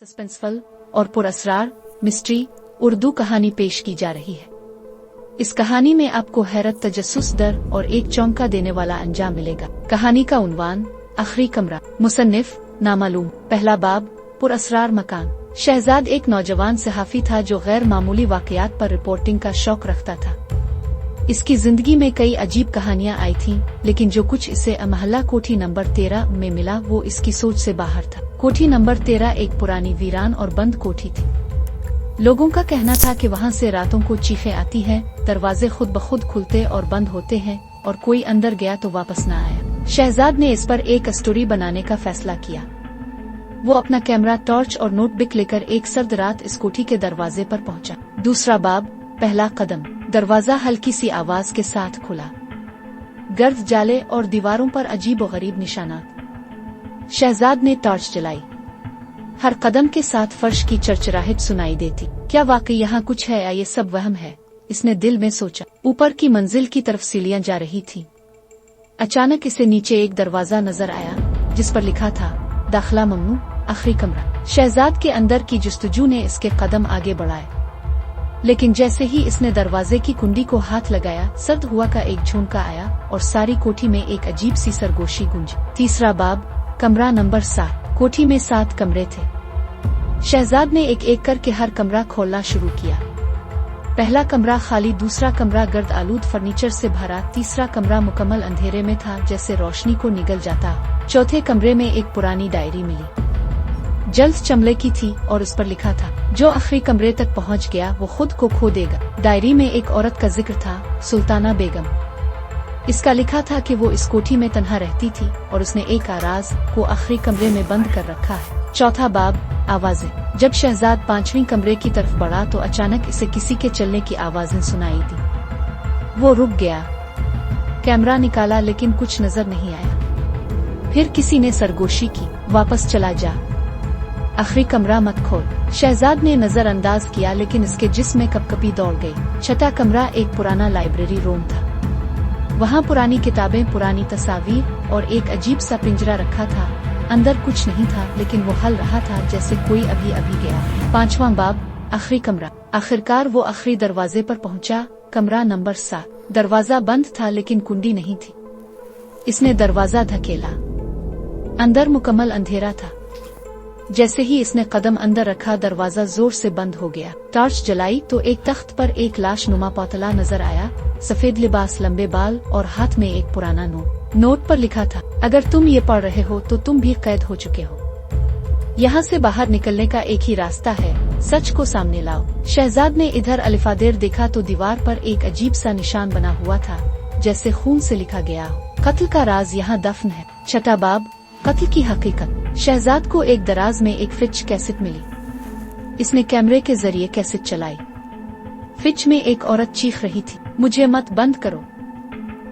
Suspenseful और पुरअसरार mystery Urdu कहानी पेश की जा रही है। इस कहानी में आपको हैरत, तजस्सुस, डर और एक चौंका देने वाला अंजाम मिलेगा। कहानी का उन्वान आखिरी कमरा। मुसन्निफ नामालूम। पहला बाब पुरअसरार मकान। शहजाद एक नौजवान सहाफी था जो गैर मामूली वाकयात पर रिपोर्टिंग का शौक रखता था। इसकी जिंदगी में कई अजीब कहानियां आई थीं, लेकिन जो कुछ इसे महल्ला कोठी नंबर 13 में मिला वो इसकी सोच से बाहर था। कोठी नंबर 13 एक पुरानी वीरान और बंद कोठी थी। लोगों का कहना था कि वहां से रातों को चीखें आती हैं, दरवाजे खुद ब खुद खुलते और बंद होते हैं और कोई अंदर गया तो वापस न आया। शहजाद ने इस पर एक स्टोरी बनाने का फैसला किया। वो अपना कैमरा, टॉर्च और नोटबुक लेकर एक सर्द रात इस कोठी के दरवाजे पर पहुंचा। दूसरा बाब पहला कदम। दरवाजा हल्की सी आवाज के साथ खुला। गर्द जाले और दीवारों पर अजीब और गरीब निशानात। शहजाद ने टॉर्च जलाई। हर कदम के साथ फर्श की चरचराहट सुनाई देती। क्या वाकई यहाँ कुछ है या ये सब वहम है? इसने दिल में सोचा। ऊपर की मंजिल की तरफ सीढ़ियां जा रही थी। अचानक इसे नीचे एक दरवाजा नजर आया जिस पर लिखा था दाखिला ममनू, आखिरी कमरा। शहजाद के अंदर की जुस्तजू ने इसके कदम आगे बढ़ाए, लेकिन जैसे ही इसने दरवाजे की कुंडी को हाथ लगाया, सर्द हुआ का एक झोंका आया और सारी कोठी में एक अजीब सी सरगोशी गूंजी। तीसरा बाब कमरा नंबर 7। कोठी में 7 कमरे थे। शहजाद ने एक एक करके हर कमरा खोलना शुरू किया। पहला कमरा खाली, दूसरा कमरा गर्द आलूद फर्नीचर से भरा, तीसरा कमरा मुकम्मल अंधेरे में था जैसे रोशनी को निगल जाता। चौथे कमरे में एक पुरानी डायरी मिली, जल्द चमड़े की थी और उस पर लिखा था जो आखिरी कमरे तक पहुंच गया वो खुद को खो देगा। डायरी में एक औरत का जिक्र था, सुल्ताना बेगम। इसका लिखा था कि वो इस कोठी में तन्हा रहती थी और उसने एक राज को आखिरी कमरे में बंद कर रखा है। चौथा बाब आवाजें। जब शहजाद 5वीं कमरे की तरफ बढ़ा तो अचानक इसे किसी के चलने की आवाजें सुनाई दी। वो रुक गया, कैमरा निकाला लेकिन कुछ नजर नहीं आया। फिर किसी ने सरगोशी की, वापस चला जा, आखिरी कमरा मत खोल। शहजाद ने नजरअंदाज किया लेकिन इसके जिस्म में कपकपी दौड़ गई। छठा कमरा एक पुराना लाइब्रेरी रूम था। वहाँ पुरानी किताबें, पुरानी तस्वीर और एक अजीब सा पिंजरा रखा था। अंदर कुछ नहीं था लेकिन वो हल रहा था जैसे कोई अभी अभी गया। 5वां बाब आखिरी कमरा। आखिरकार वो आखिरी दरवाजे पर पहुंचा, कमरा नंबर 7। दरवाजा बंद था लेकिन कुंडी नहीं थी। इसने दरवाजा धकेला। अंदर मुकम्मल अंधेरा था। जैसे ही इसने कदम अंदर रखा दरवाजा जोर से बंद हो गया। टॉर्च जलाई तो एक तख्त पर एक लाश नुमा पौतला नजर आया, सफेद लिबास, लंबे बाल और हाथ में एक पुराना नोट पर लिखा था अगर तुम ये पढ़ रहे हो तो तुम भी कैद हो चुके हो। यहाँ से बाहर निकलने का एक ही रास्ता है, सच को सामने लाओ। शहजाद ने इधर अलिफादेर देखा तो दीवार पर एक अजीब सा निशान बना हुआ था जैसे खून से लिखा गया हो, कत्ल का राज यहाँ दफन है। छठा बाब कत्ल की हकीकत। शहजाद को एक दराज में एक फिच कैसेट मिली। इसने कैमरे के जरिए कैसेट चलाई। फिच में एक औरत चीख रही थी, मुझे मत बंद करो,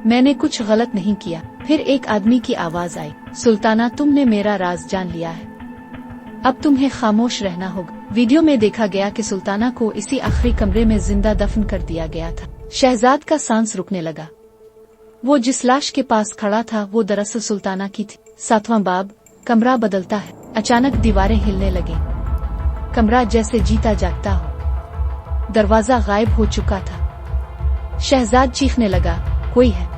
मैंने कुछ गलत नहीं किया। फिर एक आदमी की आवाज आई, सुल्ताना तुमने मेरा राज जान लिया है, अब तुम्हें खामोश रहना होगा। वीडियो में देखा गया कि सुल्ताना को इसी आखिरी कमरे में जिंदा दफन कर दिया गया था। शहजाद का सांस रुकने लगा। वो जिस लाश के पास खड़ा था वो दरअसल सुल्ताना की थी। 7वां बाब कमरा बदलता है। अचानक दीवारें हिलने लगी, कमरा जैसे जीता जागता हो। दरवाजा गायब हो चुका था। शहजाद चीखने लगा, कोई है,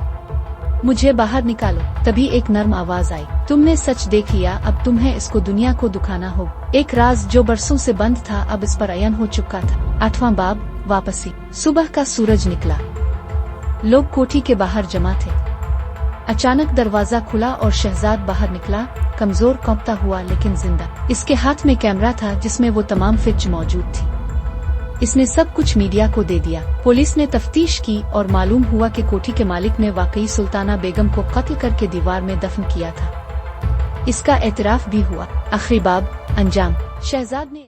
मुझे बाहर निकालो। तभी एक नर्म आवाज आई, तुमने सच देख लिया, अब तुम्हें इसको दुनिया को दिखाना होगा। एक राज जो बरसों से बंद था अब इस पर अयन हो चुका था। 8वां बाब वापसी। सुबह का सूरज निकला, लोग कोठी के बाहर जमा थे। अचानक दरवाजा खुला और शहजाद बाहर निकला, कमजोर, कांपता हुआ लेकिन जिंदा। इसके हाथ में कैमरा था जिसमें वो तमाम फिच मौजूद थी। इसने सब कुछ मीडिया को दे दिया। पुलिस ने तफ्तीश की और मालूम हुआ कि कोठी के मालिक ने वाकई सुल्ताना बेगम को कत्ल करके दीवार में दफन किया था। इसका एतराफ भी हुआ। आखिरी बाब अंजाम। शहजाद ने